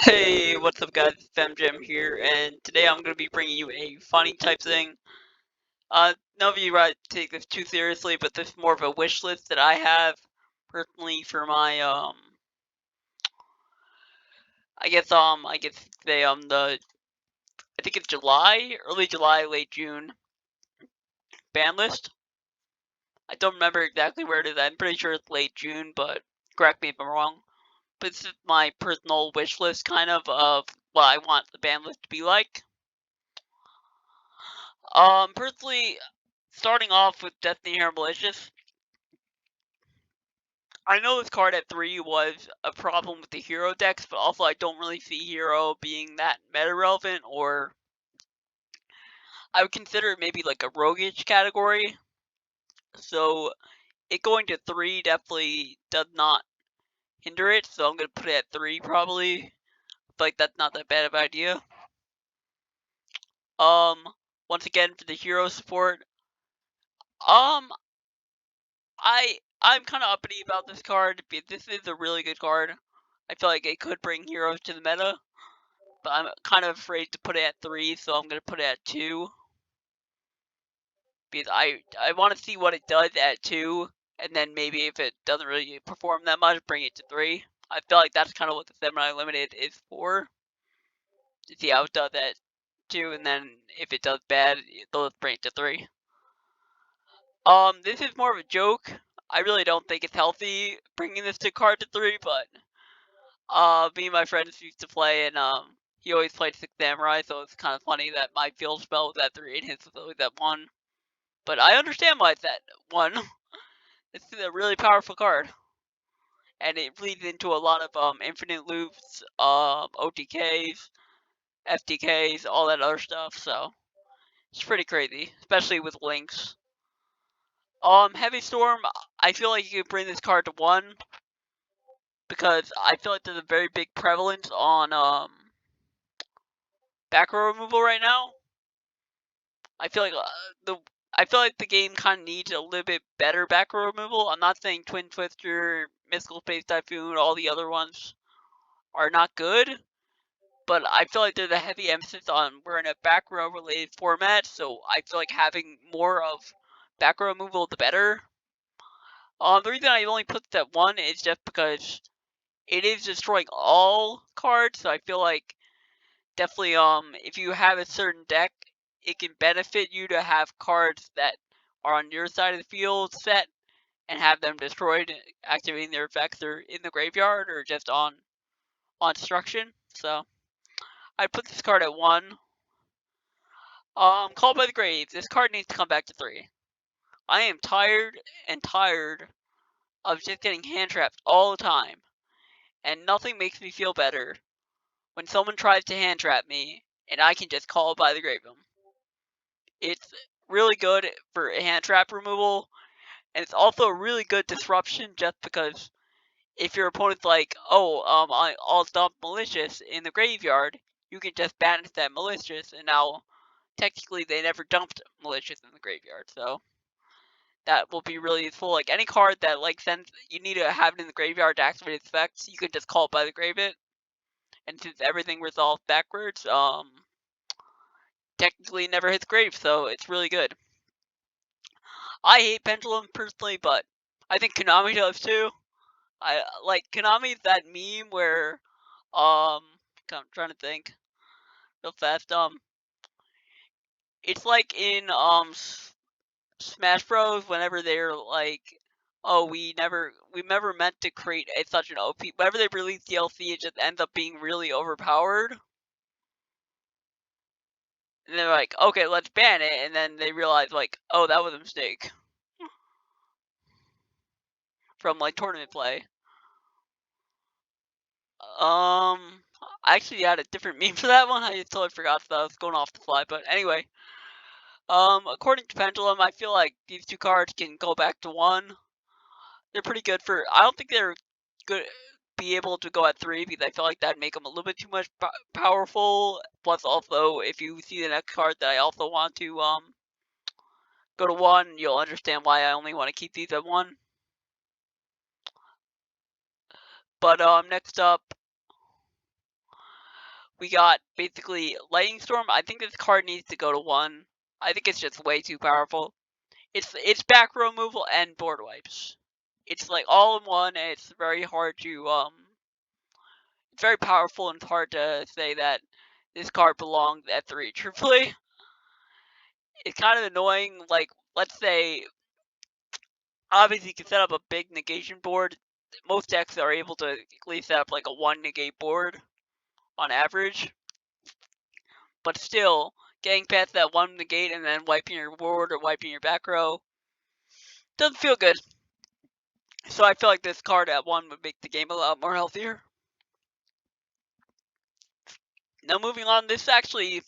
Hey, what's up guys, it's FemGem here, and today I'm going to be bringing you a funny type thing. None of you take this too seriously, but this is more of a wish list that I have, personally, for my, I think it's July, early July, late June, ban list. I don't remember exactly where it is, I'm pretty sure it's late June, but correct me if I'm wrong. But this is my personal wish list, kind of what I want the ban list to be like. Personally, starting off with Destiny Hero Malicious, I know this card at 3 was a problem with the hero decks, but also I don't really see hero being that meta relevant, or I would consider it maybe like a roguish category. So it going to 3 definitely does not hinder it, so I'm going to put it at 3 probably. I feel like that's not that bad of an idea. Once again, for the hero support, I'm kind of uppity about this card, because this is a really good card. I feel like it could bring heroes to the meta, but I'm kind of afraid to put it at 3, so I'm going to put it at 2. Because I want to see what it does at 2, and then maybe if it doesn't really perform that much, bring it to 3. I feel like that's kind of what the Samurai Limited is for. To see how it does at 2, and then if it does bad, they'll bring it to 3. This is more of a joke. I really don't think it's healthy bringing this card to 3, but me and my friends used to play, and he always played 6 Samurai, so it's kind of funny that my field spell was at 3 and his was always at 1. But I understand why it's at 1. It's a really powerful card. And it leads into a lot of infinite loops, OTKs, FTKs, all that other stuff, so it's pretty crazy, especially with links. Heavy Storm, I feel like you could bring this card to 1, because I feel like there's a very big prevalence on back row removal right now. I feel like the game kind of needs a little bit better back row removal. I'm not saying Twin Twister, Mystical Space Typhoon, all the other ones are not good, but I feel like there's a heavy emphasis on we're in a back row related format, so I feel like having more of back row removal the better. The reason I only put that 1 is just because it is destroying all cards, so I feel like definitely if you have a certain deck, it can benefit you to have cards that are on your side of the field set and have them destroyed, activating their effects or in the graveyard or just on destruction. So I put this card at 1. Called by the Grave. This card needs to come back to 3. I am tired of just getting hand trapped all the time, and nothing makes me feel better when someone tries to hand trap me and I can just call by the Grave them. It's really good for hand trap removal, and it's also a really good disruption just because if your opponent's like, oh, I'll dump Malicious in the graveyard, you can just banish that Malicious, and now technically they never dumped Malicious in the graveyard, so that will be really useful. Like any card that like sends, you need to have it in the graveyard to activate its effects, you can just call it by the grave it, and since everything resolves backwards, technically it never hits grave, so it's really good. I hate Pendulum personally, but I think Konami does too. I like Konami's that meme where I'm trying to think real fast. It's like in Smash Bros. Whenever they're like, oh, we never meant to create such an OP. Whenever they release DLC, it just ends up being really overpowered. And they're like, okay, let's ban it, and then they realize like, oh, that was a mistake from like tournament play. I actually had a different meme for that one. I totally forgot that I was going off the fly, but anyway. According to Pendulum, I feel like these 2 cards can go back to 1. They're pretty good for. I don't think they're good. Be able to go at 3 because I feel like that'd make them a little bit too much powerful. Plus, also, if you see the next card that I also want to go to 1, you'll understand why I only want to keep these at 1. But next up, we got basically Lightning Storm. I think this card needs to go to 1. I think it's just way too powerful. It's back row removal and board wipes. It's like all in one, and it's very hard to it's very powerful, and it's hard to say that this card belongs at 3. Truthfully, it's kind of annoying. Like, let's say, obviously you can set up a big negation board. Most decks are able to at least set up like a 1 negate board on average. But still, getting past that 1 negate and then wiping your board or wiping your back row doesn't feel good. So I feel like this card at 1 would make the game a lot more healthier. Now moving on, this actually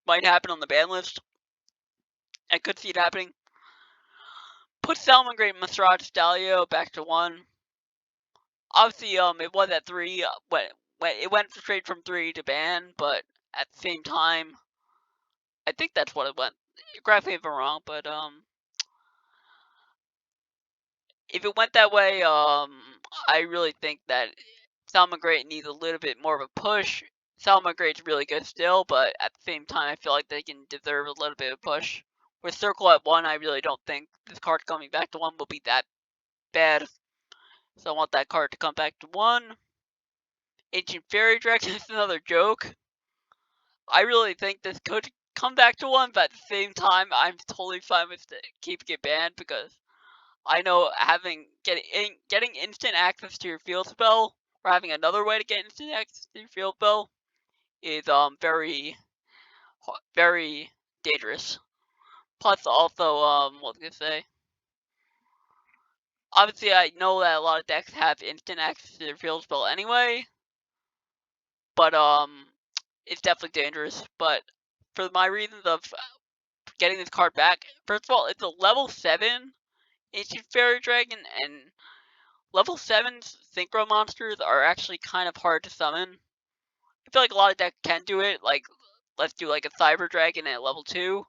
might happen on the ban list. I could see it happening. Put Salmon, Great Massage Stalio back to 1. Obviously, it was at 3 when it went straight from 3 to ban, but at the same time, I think that's what it went. Correct me if I'm wrong, but if it went that way, I really think that Salmon Great needs a little bit more of a push. Salmon Great's really good still, but at the same time, I feel like they can deserve a little bit of push. With Circle at 1, I really don't think this card coming back to 1 will be that bad. So I want that card to come back to 1. Ancient Fairy Dragon is another joke. I really think this could come back to 1, but at the same time, I'm totally fine with keeping it banned because I know getting instant access to your field spell, or having another way to get instant access to your field spell, is very, very dangerous. Plus, also, what was I gonna say? Obviously, I know that a lot of decks have instant access to their field spell anyway, but it's definitely dangerous. But for my reasons of getting this card back, first of all, it's a level 7 Ancient Fairy Dragon, and level 7's Synchro monsters are actually kind of hard to summon. I feel like a lot of decks can do it, like, let's do like a Cyber Dragon at level 2.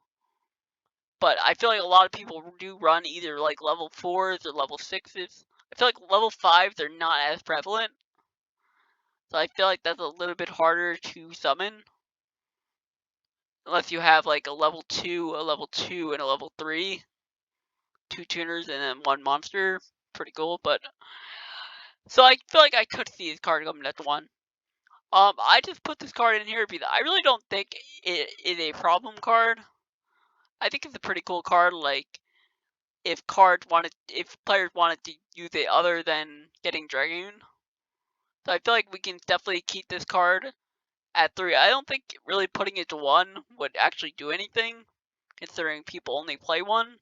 But I feel like a lot of people do run either like level 4s or level 6s. I feel like level 5s are not as prevalent. So I feel like that's a little bit harder to summon. Unless you have like a level 2, and a level 3. 2 tuners and then 1 monster. Pretty cool, but so I feel like I could see this card coming at 1. I just put this card in here because I really don't think it is a problem card. I think it's a pretty cool card. Like, if players wanted to use it other than getting Dragoon. So I feel like we can definitely keep this card at 3. I don't think really putting it to 1 would actually do anything, considering people only play 1.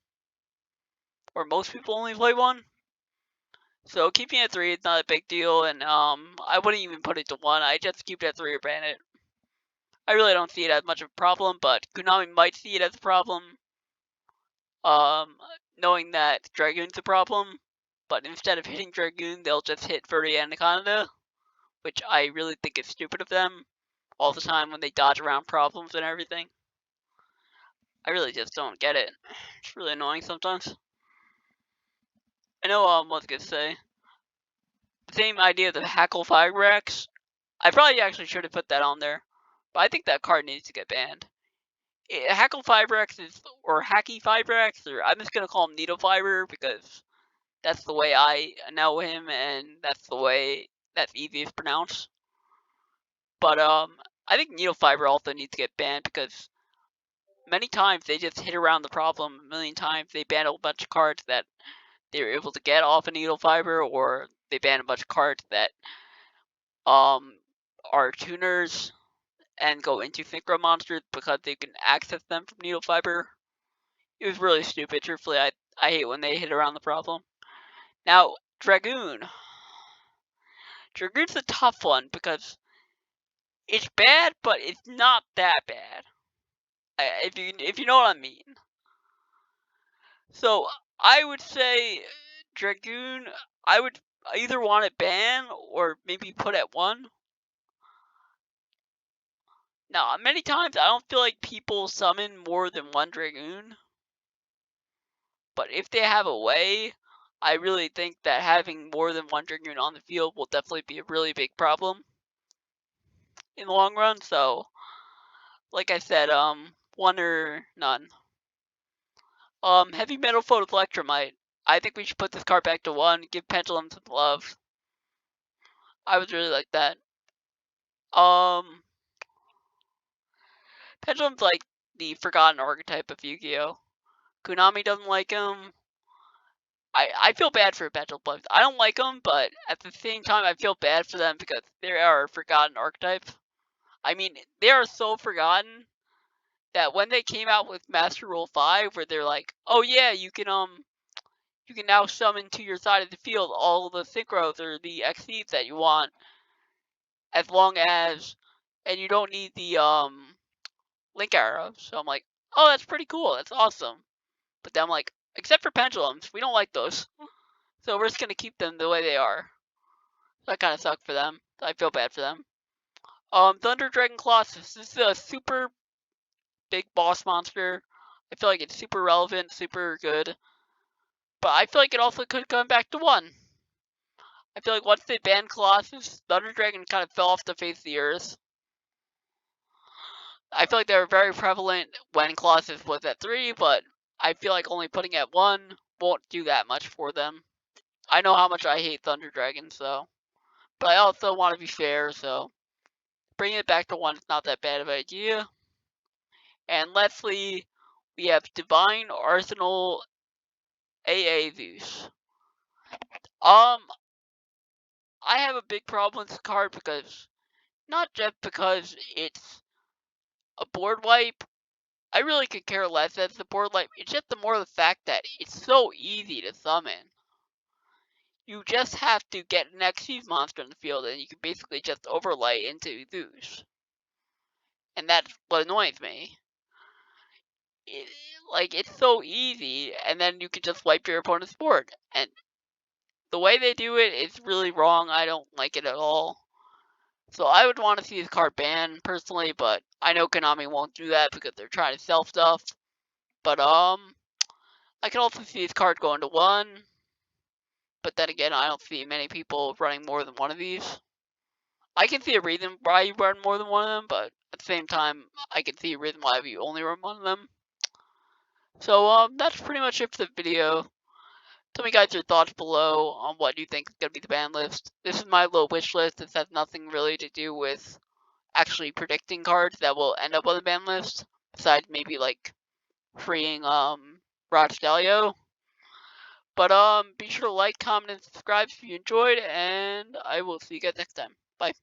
Or most people only play 1. So keeping it at 3 is not a big deal, and I wouldn't even put it to 1. I just keep it at 3 or ban it. I really don't see it as much of a problem, but Konami might see it as a problem, knowing that Dragoon's a problem. But instead of hitting Dragoon, they'll just hit Verde Anaconda, which I really think is stupid of them all the time when they dodge around problems and everything. I really just don't get it. It's really annoying sometimes. I know what I was gonna say. The same idea of the Hackle Firebrax. I probably actually should have put that on there, but I think that card needs to get banned. Hackle Firebrax or Hacky Firebrax, or I'm just gonna call him Needlefiber because that's the way I know him, and that's the way that's easiest to pronounce. But I think Needlefiber also needs to get banned because many times they just hit around the problem. A million times they ban a bunch of cards that they were able to get off a Needlefiber, or they ban a bunch of cards that are tuners and go into Synchro monsters because they can access them from Needlefiber. It was really stupid. Truthfully, I hate when they hit around the problem. Now, Dragoon. Dragoon's a tough one because it's bad, but it's not that bad. If you know what I mean. So I would say Dragoon. I would either want it banned or maybe put at 1. Now, many times I don't feel like people summon more than 1 Dragoon. But if they have a way, I really think that having more than 1 Dragoon on the field will definitely be a really big problem. in the long run. So, like I said, one or none. Heavy Metal Foe with Electromite. I think we should put this card back to 1. Give Pendulum some love. I would really like that. Pendulum's like the forgotten archetype of Yu-Gi-Oh! Konami doesn't like him. I feel bad for Pendulum players. I don't like them, but at the same time, I feel bad for them because they are a forgotten archetype. I mean, they are so forgotten that when they came out with Master Rule 5, where they're like, oh yeah, you can now summon to your side of the field all the synchros or the XCs that you want, as long as, and you don't need the link arrow. So I'm like, oh, that's pretty cool. That's awesome. But then I'm like, except for pendulums, we don't like those. So we're just gonna keep them the way they are. That kind of sucked for them. I feel bad for them. Thunder Dragon Colossus. This is a super big boss monster. I feel like it's super relevant, super good. But I feel like it also could come back to 1. I feel like once they banned Colossus, Thunder Dragon kind of fell off the face of the earth. I feel like they were very prevalent when Colossus was at 3, but I feel like only putting it at 1 won't do that much for them. I know how much I hate Thunder Dragon, so. But I also want to be fair, so bringing it back to 1 is not that bad of an idea. And lastly, we have Divine Arsenal AA Zeus. I have a big problem with this card because, not just because it's a board wipe, I really could care less as the board wipe. It's just the more the fact that it's so easy to summon. You just have to get an XC monster in the field and you can basically just overlay into Zeus. And that's what annoys me. It's so easy, and then you can just wipe your opponent's board. And the way they do it is really wrong. I don't like it at all. So I would want to see this card banned personally, but I know Konami won't do that because they're trying to sell stuff. But I can also see this card going to 1. But then again, I don't see many people running more than one of these. I can see a reason why you run more than one of them, but at the same time, I can see a reason why you only run one of them. So that's pretty much it for the video. Tell me guys your thoughts below on what you think is going to be the ban list. This is my little wish list. This has nothing really to do with actually predicting cards that will end up on the ban list, besides maybe like freeing Rod Stalio. But be sure to like, comment, and subscribe if you enjoyed, and I will see you guys next time. Bye.